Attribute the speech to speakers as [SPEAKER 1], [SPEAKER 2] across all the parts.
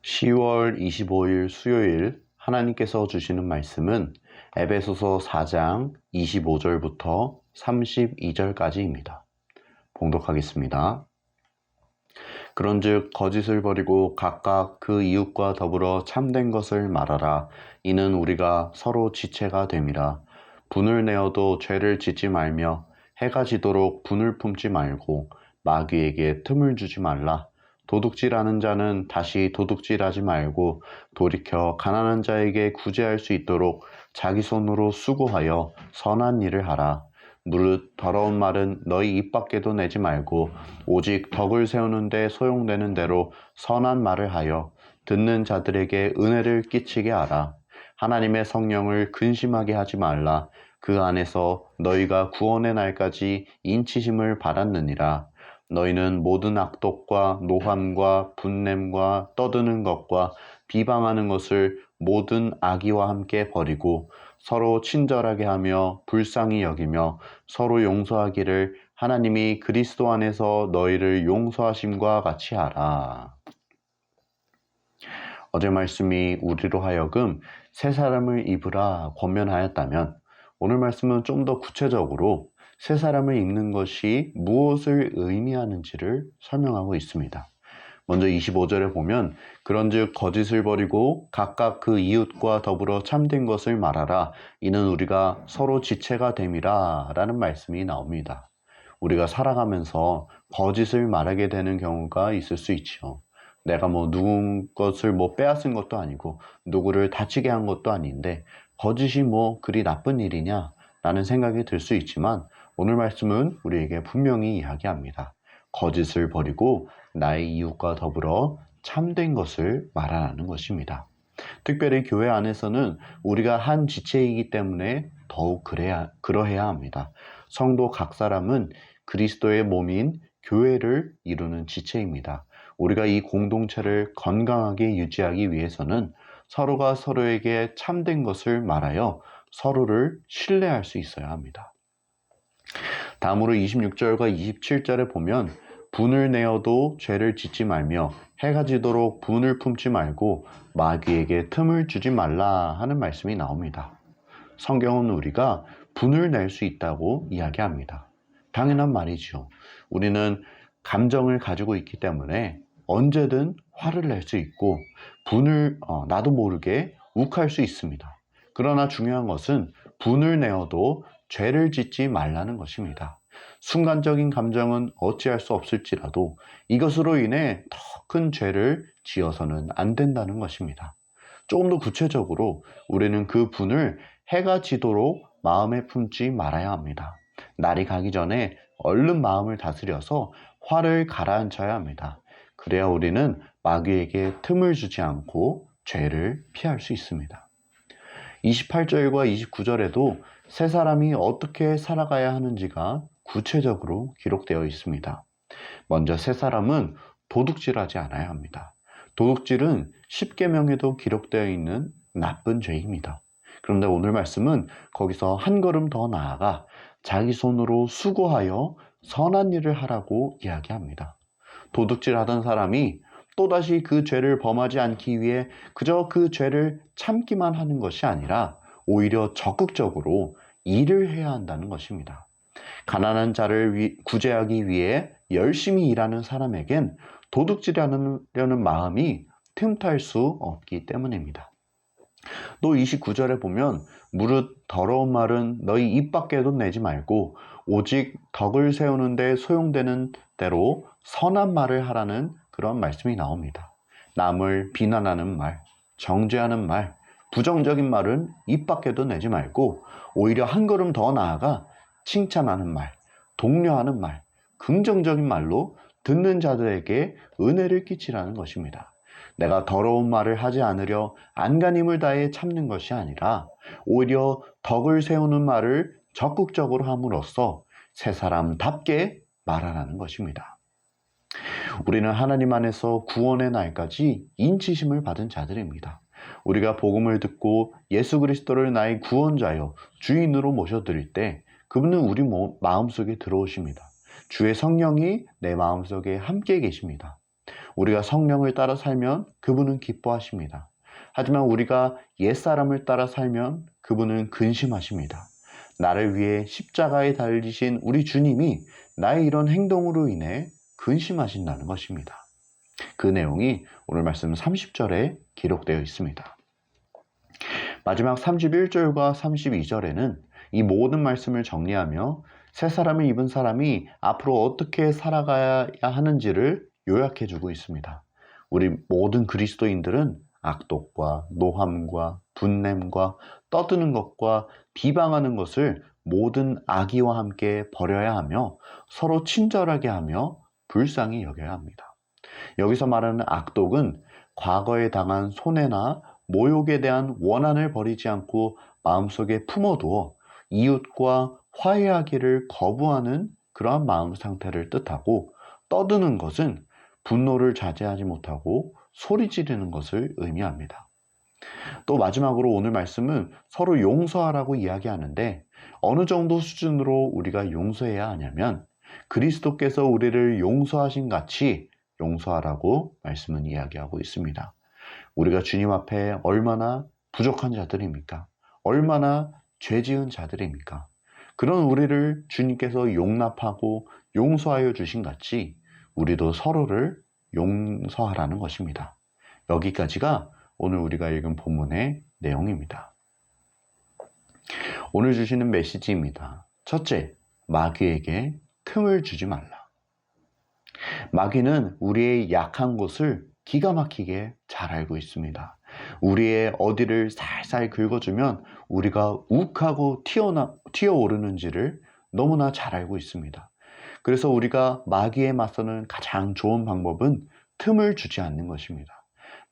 [SPEAKER 1] 10월 25일 수요일 하나님께서 주시는 말씀은 에베소서 4장 25절부터 32절까지입니다. 봉독하겠습니다. 그런즉 거짓을 버리고 각각 그 이웃과 더불어 참된 것을 말하라. 이는 우리가 서로 지체가 됨이라. 분을 내어도 죄를 짓지 말며 해가 지도록 분을 품지 말고 마귀에게 틈을 주지 말라. 도둑질하는 자는 다시 도둑질하지 말고 돌이켜 가난한 자에게 구제할 수 있도록 자기 손으로 수고하여 선한 일을 하라. 무릇 더러운 말은 너희 입 밖에도 내지 말고 오직 덕을 세우는 데 소용되는 대로 선한 말을 하여 듣는 자들에게 은혜를 끼치게 하라. 하나님의 성령을 근심하게 하지 말라. 그 안에서 너희가 구원의 날까지 인치심을 받았느니라. 너희는 모든 악독과 노함과 분냄과 떠드는 것과 비방하는 것을 모든 악의와 함께 버리고 서로 친절하게 하며 불쌍히 여기며 서로 용서하기를 하나님이 그리스도 안에서 너희를 용서하심과 같이 하라. 어제 말씀이 우리로 하여금 새 사람을 입으라 권면하였다면 오늘 말씀은 좀 더 구체적으로 새 사람을 입는 것이 무엇을 의미하는지를 설명하고 있습니다. 먼저 25절에 보면 그런즉 거짓을 버리고 각각 그 이웃과 더불어 참된 것을 말하라. 이는 우리가 서로 지체가 됨이라 라는 말씀이 나옵니다. 우리가 살아가면서 거짓을 말하게 되는 경우가 있을 수 있죠. 내가 누구 것을 빼앗은 것도 아니고 누구를 다치게 한 것도 아닌데 거짓이 그리 나쁜 일이냐 라는 생각이 들 수 있지만 오늘 말씀은 우리에게 분명히 이야기합니다. 거짓을 버리고 나의 이웃과 더불어 참된 것을 말하라는 것입니다. 특별히 교회 안에서는 우리가 한 지체이기 때문에 더욱 그러해야 합니다. 성도 각 사람은 그리스도의 몸인 교회를 이루는 지체입니다. 우리가 이 공동체를 건강하게 유지하기 위해서는 서로가 서로에게 참된 것을 말하여 서로를 신뢰할 수 있어야 합니다. 다음으로 26절과 27절에 보면 분을 내어도 죄를 짓지 말며 해가 지도록 분을 품지 말고 마귀에게 틈을 주지 말라 하는 말씀이 나옵니다. 성경은 우리가 분을 낼 수 있다고 이야기합니다. 당연한 말이죠. 우리는 감정을 가지고 있기 때문에 언제든 화를 낼 수 있고 분을 나도 모르게 욱할 수 있습니다. 그러나 중요한 것은 분을 내어도 죄를 짓지 말라는 것입니다. 순간적인 감정은 어찌할 수 없을지라도 이것으로 인해 더 큰 죄를 지어서는 안 된다는 것입니다. 조금 더 구체적으로 우리는 그 분을 해가 지도록 마음에 품지 말아야 합니다. 날이 가기 전에 얼른 마음을 다스려서 화를 가라앉혀야 합니다. 그래야 우리는 마귀에게 틈을 주지 않고 죄를 피할 수 있습니다. 28절과 29절에도 새 사람이 어떻게 살아가야 하는지가 구체적으로 기록되어 있습니다. 먼저 새 사람은 도둑질하지 않아야 합니다. 도둑질은 10계명에도 기록되어 있는 나쁜 죄입니다. 그런데 오늘 말씀은 거기서 한 걸음 더 나아가 자기 손으로 수고하여 선한 일을 하라고 이야기합니다. 도둑질하던 사람이 또다시 그 죄를 범하지 않기 위해 그저 그 죄를 참기만 하는 것이 아니라 오히려 적극적으로 일을 해야 한다는 것입니다. 가난한 자를 구제하기 위해 열심히 일하는 사람에겐 도둑질하려는 마음이 틈탈 수 없기 때문입니다. 또 29절에 보면 무릇 더러운 말은 너희 입 밖에도 내지 말고 오직 덕을 세우는 데 소용되는 대로 선한 말을 하라는 그런 말씀이 나옵니다. 남을 비난하는 말, 정죄하는 말, 부정적인 말은 입 밖에도 내지 말고 오히려 한 걸음 더 나아가 칭찬하는 말, 독려하는 말, 긍정적인 말로 듣는 자들에게 은혜를 끼치라는 것입니다. 내가 더러운 말을 하지 않으려 안간힘을 다해 참는 것이 아니라 오히려 덕을 세우는 말을 적극적으로 함으로써 새 사람답게 말하라는 것입니다. 우리는 하나님 안에서 구원의 날까지 인치심을 받은 자들입니다. 우리가 복음을 듣고 예수 그리스도를 나의 구원자여 주인으로 모셔드릴 때 그분은 우리 마음속에 들어오십니다. 주의 성령이 내 마음속에 함께 계십니다. 우리가 성령을 따라 살면 그분은 기뻐하십니다. 하지만 우리가 옛사람을 따라 살면 그분은 근심하십니다. 나를 위해 십자가에 달리신 우리 주님이 나의 이런 행동으로 인해 근심하신다는 것입니다. 그 내용이 오늘 말씀 30절에 기록되어 있습니다. 마지막 31절과 32절에는 이 모든 말씀을 정리하며 새 사람을 입은 사람이 앞으로 어떻게 살아가야 하는지를 요약해주고 있습니다. 우리 모든 그리스도인들은 악독과 노함과 분냄과 떠드는 것과 비방하는 것을 모든 악의와 함께 버려야 하며 서로 친절하게 하며 불쌍히 여겨야 합니다. 여기서 말하는 악독은 과거에 당한 손해나 모욕에 대한 원한을 버리지 않고 마음속에 품어두어 이웃과 화해하기를 거부하는 그러한 마음 상태를 뜻하고, 떠드는 것은 분노를 자제하지 못하고 소리 지르는 것을 의미합니다. 또 마지막으로 오늘 말씀은 서로 용서하라고 이야기하는데, 어느 정도 수준으로 우리가 용서해야 하냐면 그리스도께서 우리를 용서하신 같이 용서하라고 말씀은 이야기하고 있습니다. 우리가 주님 앞에 얼마나 부족한 자들입니까? 얼마나 죄 지은 자들입니까? 그런 우리를 주님께서 용납하고 용서하여 주신 같이 우리도 서로를 용서하라는 것입니다. 여기까지가 오늘 우리가 읽은 본문의 내용입니다. 오늘 주시는 메시지입니다. 첫째, 마귀에게 틈을 주지 말라. 마귀는 우리의 약한 곳을 기가 막히게 잘 알고 있습니다. 우리의 어디를 살살 긁어주면 우리가 욱하고 튀어오르는지를 너무나 잘 알고 있습니다. 그래서 우리가 마귀에 맞서는 가장 좋은 방법은 틈을 주지 않는 것입니다.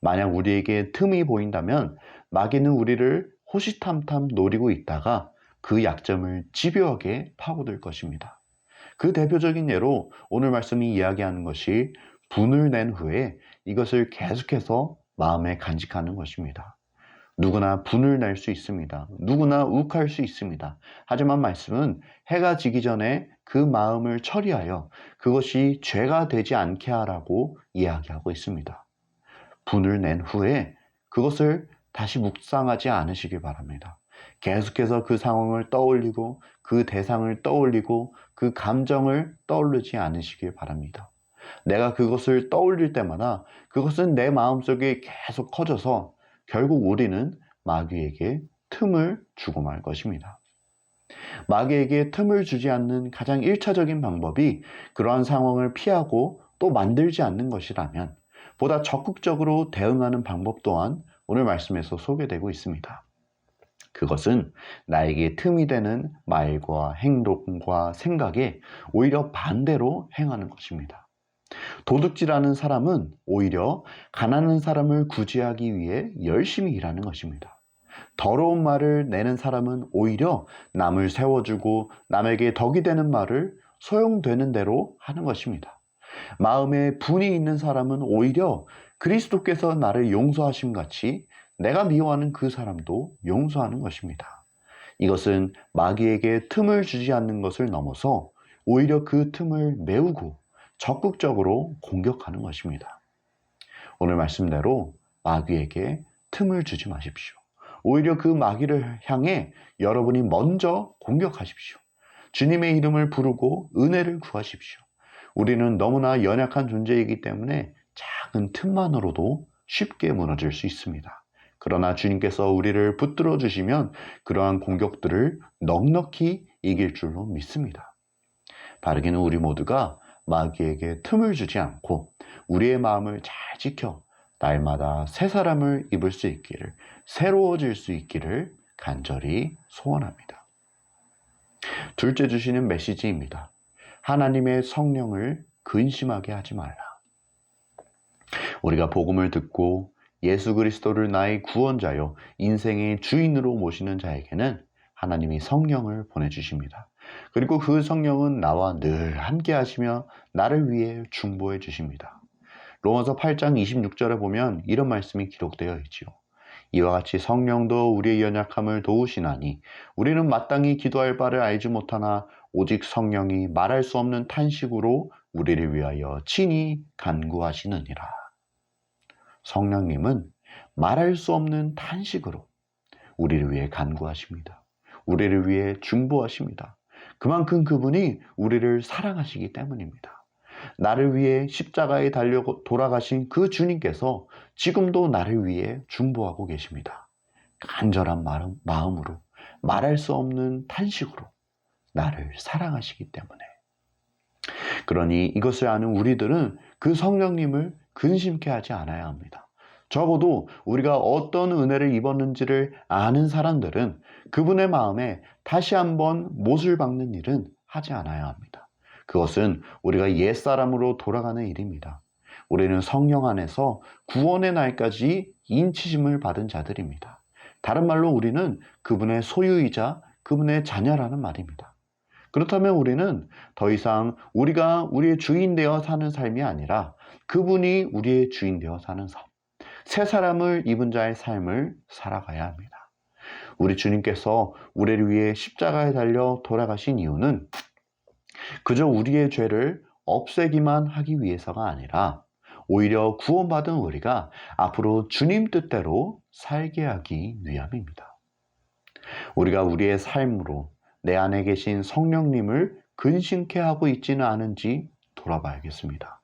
[SPEAKER 1] 만약 우리에게 틈이 보인다면 마귀는 우리를 호시탐탐 노리고 있다가 그 약점을 집요하게 파고들 것입니다. 그 대표적인 예로 오늘 말씀이 이야기하는 것이 분을 낸 후에 이것을 계속해서 마음에 간직하는 것입니다. 누구나 분을 낼 수 있습니다. 누구나 욱할 수 있습니다. 하지만 말씀은 해가 지기 전에 그 마음을 처리하여 그것이 죄가 되지 않게 하라고 이야기하고 있습니다. 분을 낸 후에 그것을 다시 묵상하지 않으시길 바랍니다. 계속해서 그 상황을 떠올리고 그 대상을 떠올리고 그 감정을 떠올리지 않으시길 바랍니다. 내가 그것을 떠올릴 때마다 그것은 내 마음속에 계속 커져서 결국 우리는 마귀에게 틈을 주고 말 것입니다. 마귀에게 틈을 주지 않는 가장 1차적인 방법이 그러한 상황을 피하고 또 만들지 않는 것이라면, 보다 적극적으로 대응하는 방법 또한 오늘 말씀에서 소개되고 있습니다. 그것은 나에게 틈이 되는 말과 행동과 생각에 오히려 반대로 행하는 것입니다. 도둑질하는 사람은 오히려 가난한 사람을 구제하기 위해 열심히 일하는 것입니다. 더러운 말을 내는 사람은 오히려 남을 세워주고 남에게 덕이 되는 말을 소용되는 대로 하는 것입니다. 마음에 분이 있는 사람은 오히려 그리스도께서 나를 용서하심 같이 내가 미워하는 그 사람도 용서하는 것입니다. 이것은 마귀에게 틈을 주지 않는 것을 넘어서 오히려 그 틈을 메우고 적극적으로 공격하는 것입니다. 오늘 말씀대로 마귀에게 틈을 주지 마십시오. 오히려 그 마귀를 향해 여러분이 먼저 공격하십시오. 주님의 이름을 부르고 은혜를 구하십시오. 우리는 너무나 연약한 존재이기 때문에 작은 틈만으로도 쉽게 무너질 수 있습니다. 그러나 주님께서 우리를 붙들어 주시면 그러한 공격들을 넉넉히 이길 줄로 믿습니다. 바르게는 우리 모두가 마귀에게 틈을 주지 않고 우리의 마음을 잘 지켜 날마다 새 사람을 입을 수 있기를, 새로워질 수 있기를 간절히 소원합니다. 둘째 주시는 메시지입니다. 하나님의 성령을 근심하게 하지 말라. 우리가 복음을 듣고 예수 그리스도를 나의 구원자요 인생의 주인으로 모시는 자에게는 하나님이 성령을 보내주십니다. 그리고 그 성령은 나와 늘 함께 하시며 나를 위해 중보해 주십니다. 로마서 8장 26절에 보면 이런 말씀이 기록되어 있지요. 이와 같이 성령도 우리의 연약함을 도우시나니 우리는 마땅히 기도할 바를 알지 못하나 오직 성령이 말할 수 없는 탄식으로 우리를 위하여 친히 간구하시느니라. 성령님은 말할 수 없는 탄식으로 우리를 위해 간구하십니다. 우리를 위해 중보하십니다. 그만큼 그분이 우리를 사랑하시기 때문입니다. 나를 위해 십자가에 달려 돌아가신 그 주님께서 지금도 나를 위해 중보하고 계십니다. 간절한 마음으로, 말할 수 없는 탄식으로 나를 사랑하시기 때문에. 그러니 이것을 아는 우리들은 그 성령님을 근심케 하지 않아야 합니다. 적어도 우리가 어떤 은혜를 입었는지를 아는 사람들은 그분의 마음에 다시 한번 못을 박는 일은 하지 않아야 합니다. 그것은 우리가 옛사람으로 돌아가는 일입니다. 우리는 성령 안에서 구원의 날까지 인치심을 받은 자들입니다. 다른 말로 우리는 그분의 소유이자 그분의 자녀라는 말입니다. 그렇다면 우리는 더 이상 우리가 우리의 주인 되어 사는 삶이 아니라 그분이 우리의 주인 되어 사는 삶, 새 사람을 입은 자의 삶을 살아가야 합니다. 우리 주님께서 우리를 위해 십자가에 달려 돌아가신 이유는 그저 우리의 죄를 없애기만 하기 위해서가 아니라 오히려 구원받은 우리가 앞으로 주님 뜻대로 살게 하기 위함입니다. 우리가 우리의 삶으로 내 안에 계신 성령님을 근심케 하고 있지는 않은지 돌아봐야겠습니다.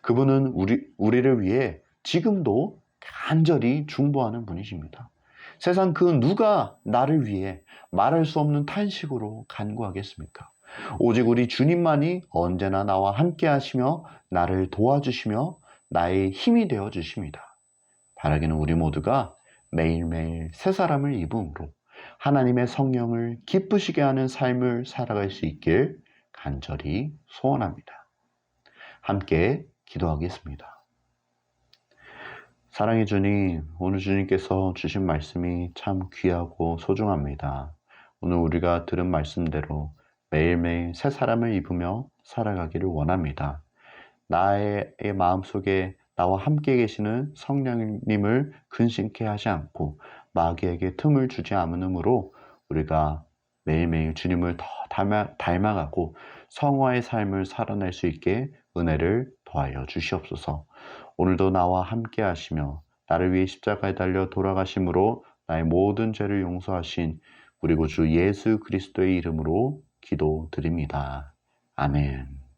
[SPEAKER 1] 그분은 우리를 위해 지금도 간절히 중보하는 분이십니다. 세상 그 누가 나를 위해 말할 수 없는 탄식으로 간구하겠습니까? 오직 우리 주님만이 언제나 나와 함께 하시며 나를 도와주시며 나의 힘이 되어 주십니다. 바라기는 우리 모두가 매일매일 새 사람을 입음으로 하나님의 성령을 기쁘시게 하는 삶을 살아갈 수 있길 간절히 소원합니다. 함께 기도하겠습니다. 사랑의 주님, 오늘 주님께서 주신 말씀이 참 귀하고 소중합니다. 오늘 우리가 들은 말씀대로 매일매일 새 사람을 입으며 살아가기를 원합니다. 나의 마음속에 나와 함께 계시는 성령님을 근심케 하지 않고 마귀에게 틈을 주지 않음으로 우리가 매일매일 주님을 더 닮아가고 성화의 삶을 살아낼 수 있게 은혜를 더하여 주시옵소서. 오늘도 나와 함께 하시며 나를 위해 십자가에 달려 돌아가심으로 나의 모든 죄를 용서하신 우리 구주 예수 그리스도의 이름으로 기도드립니다. 아멘.